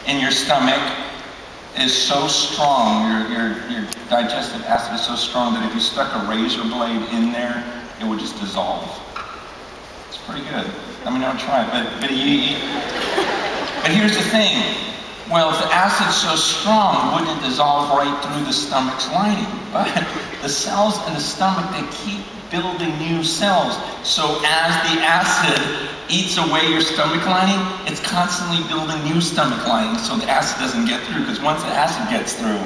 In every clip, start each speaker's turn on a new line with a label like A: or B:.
A: in your stomach is so strong, your digestive acid is so strong that if you stuck a razor blade in there, it would just dissolve. It's pretty good. I mean, don't try it, but here's the thing. Well, if the acid's so strong, wouldn't it dissolve right through the stomach's lining? But the cells in the stomach, they keep building new cells. So as the acid eats away your stomach lining, it's constantly building new stomach lining so the acid doesn't get through. Because once the acid gets through,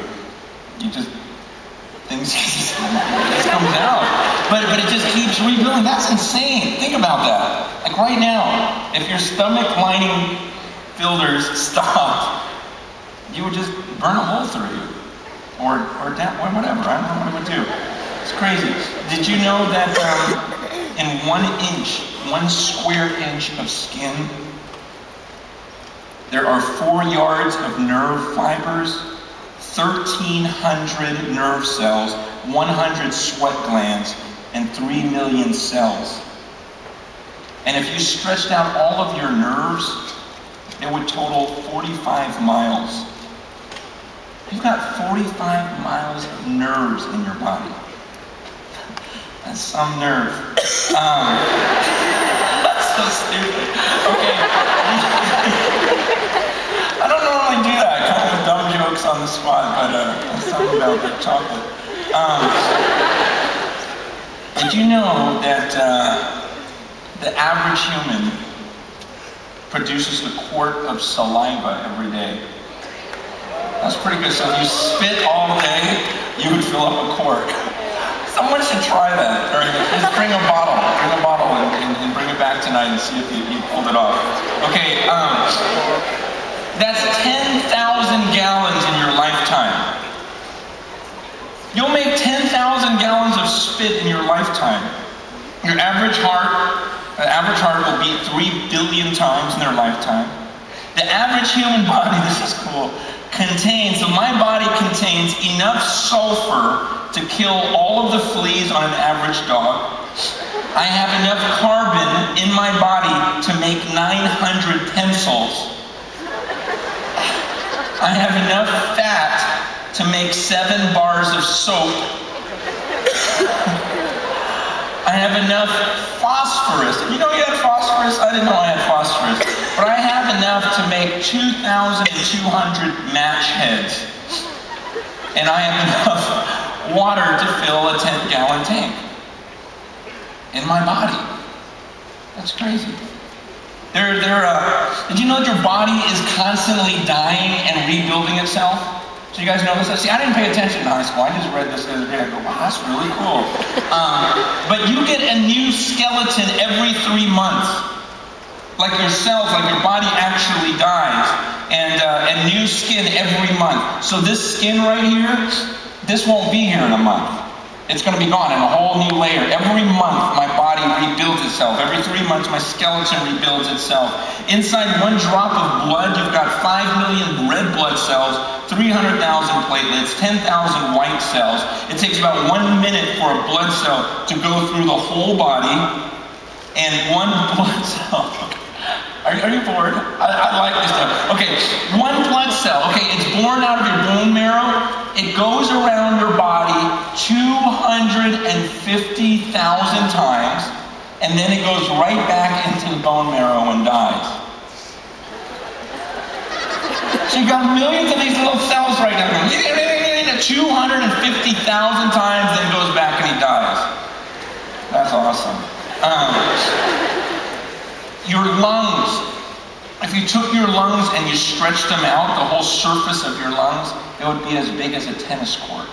A: things just comes out. But it just keeps rebuilding. That's insane. Think about that. Like right now, if your stomach lining filters stopped, you would just burn a hole through you. Or whatever. I don't know what it would do. It's crazy. Did you know that in 1 square inch of skin, there are 4 yards of nerve fibers, 1,300 nerve cells, 100 sweat glands, and 3 million cells. And if you stretched out all of your nerves, it would total 45 miles. You've got 45 miles of nerves in your body. That's some nerve. That's so stupid. Okay. I don't normally do that, kind of dumb jokes on the spot, but that's something about the chocolate. Did you know that the average human produces a quart of saliva every day? That's pretty good. So if you spit all day, you would fill up a quart. Someone should try that. Or just bring a bottle and bring it back tonight and see if you pulled it off. Okay, that's 10,000 gallons in your lifetime. You'll make 10,000 gallons of spit in your lifetime. Your average heart will beat 3 billion times in their lifetime. The average human body, this is cool, so my body contains enough sulfur to kill all of the fleas on an average dog. I have enough carbon in my body to make 900 pencils. I have enough fat to make 7 bars of soap. I have enough phosphorus. You know you had phosphorus? I didn't know I had phosphorus. But I have enough to make 2,200 match heads. And I have enough water to fill a 10-gallon tank in my body. That's crazy. Did you know that your body is constantly dying and rebuilding itself? So you guys know this? See, I didn't pay attention in high school. I just read this the other day. I go, wow, that's really cool. But you get a new skeleton every 3 months. Like your cells, like your body actually dies. And new skin every month. So this skin right here, this won't be here in a month. It's going to be gone in a whole new layer. Every month, my body rebuilds itself. Every 3 months, my skeleton rebuilds itself. Inside 1 drop of blood, you've got 5 million red blood cells, 300,000 platelets, 10,000 white cells. It takes about 1 minute for a blood cell to go through the whole body. And 1 blood cell... Are you bored? I like this stuff. Okay, 1 blood cell. Okay, it's born out of your bone marrow. It goes around your body 250,000 times, and then it goes right back into the bone marrow and dies. So you've got millions of these little cells right now going 250,000 times, then it goes back and he dies. That's awesome. Your lungs. If you took your lungs and you stretched them out, the whole surface of your lungs, it would be as big as a tennis court.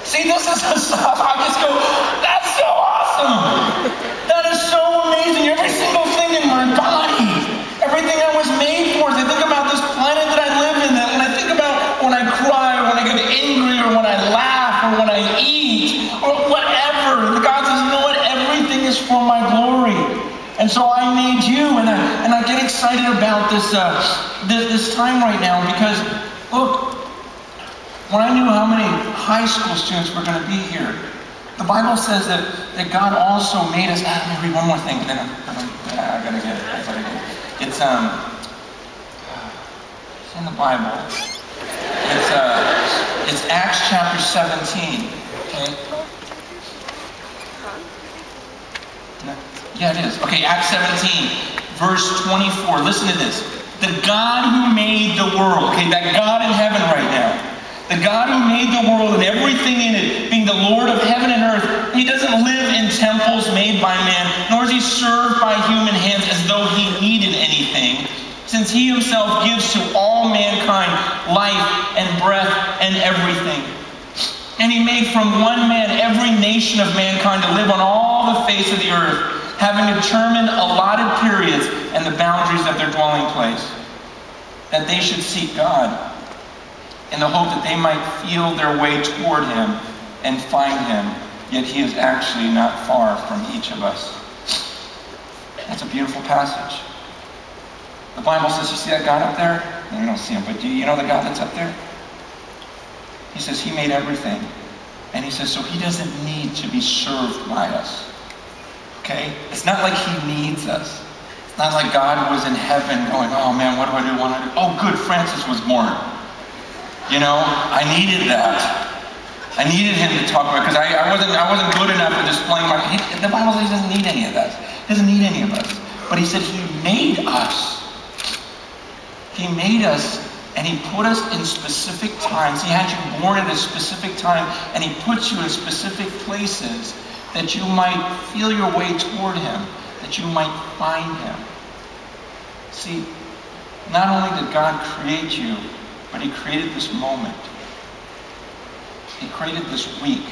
A: See, this is the stuff I just go, that's so awesome. That is so amazing. Every single thing in my body, everything I was made for. I think about this planet that I live in, that when I think about when I cry, or when I get angry, or when I laugh, or when I eat, or whatever, God says, you know what? Everything is for my glory. And so I made you, and I get excited about this time right now because, look, when I knew how many high school students were going to be here, the Bible says that God also made us. Let me read one more thing, and then I gotta get it. It's It's in the Bible. It's Acts chapter 17. Okay? Yeah, it is. Okay, Acts 17, verse 24. Listen to this. The God who made the world, okay, that God in heaven right now, the God who made the world and everything in it, being the Lord of heaven and earth, he doesn't live in temples made by man, nor is he served by human hands as though he needed anything, since he himself gives to all mankind life and breath and everything. And he made from one man every nation of mankind to live on all the face of the earth, having determined allotted periods and the boundaries of their dwelling place, that they should seek God, in the hope that they might feel their way toward him and find him, yet he is actually not far from each of us. That's a beautiful passage. The Bible says, you see that God up there? No, you don't see him, but do you know the God that's up there? He says he made everything. And he says, so he doesn't need to be served by us. Okay? It's not like he needs us. It's not like God was in heaven going, oh man, what do I do? What do I do? Oh good, Francis was born. You know, I needed that. I needed him to talk about it because I wasn't good enough at displaying my... The Bible says he doesn't need any of that. He doesn't need any of us. But he said he made us. He made us, and he put us in specific times. He had you born at a specific time, and he puts you in specific places that you might feel your way toward him, that you might find him. See, not only did God create you, but he created this moment. He created this week,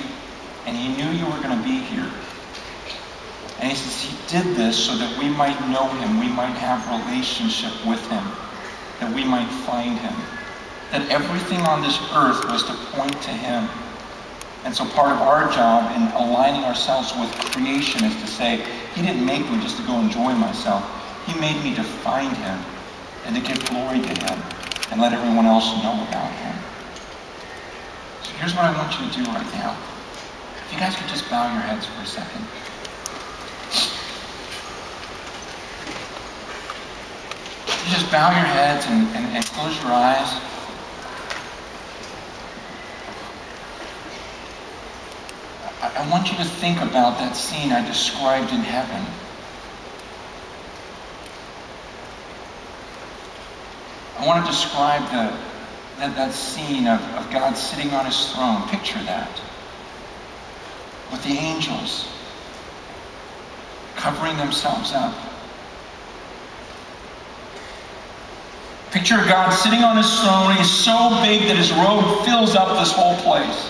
A: and he knew you were going to be here. And he says he did this so that we might know him, we might have relationship with him, that we might find him. That everything on this earth was to point to him. And so part of our job in aligning ourselves with creation is to say, he didn't make me just to go enjoy myself. He made me to find him and to give glory to him and let everyone else know about him. So here's what I want you to do right now. If you guys could just bow your heads for a second. You just bow your heads and close your eyes. I want you to think about that scene I described in heaven. I want to describe that scene of God sitting on his throne. Picture that. With the angels covering themselves up. Picture God sitting on his throne. He's so big that his robe fills up this whole place.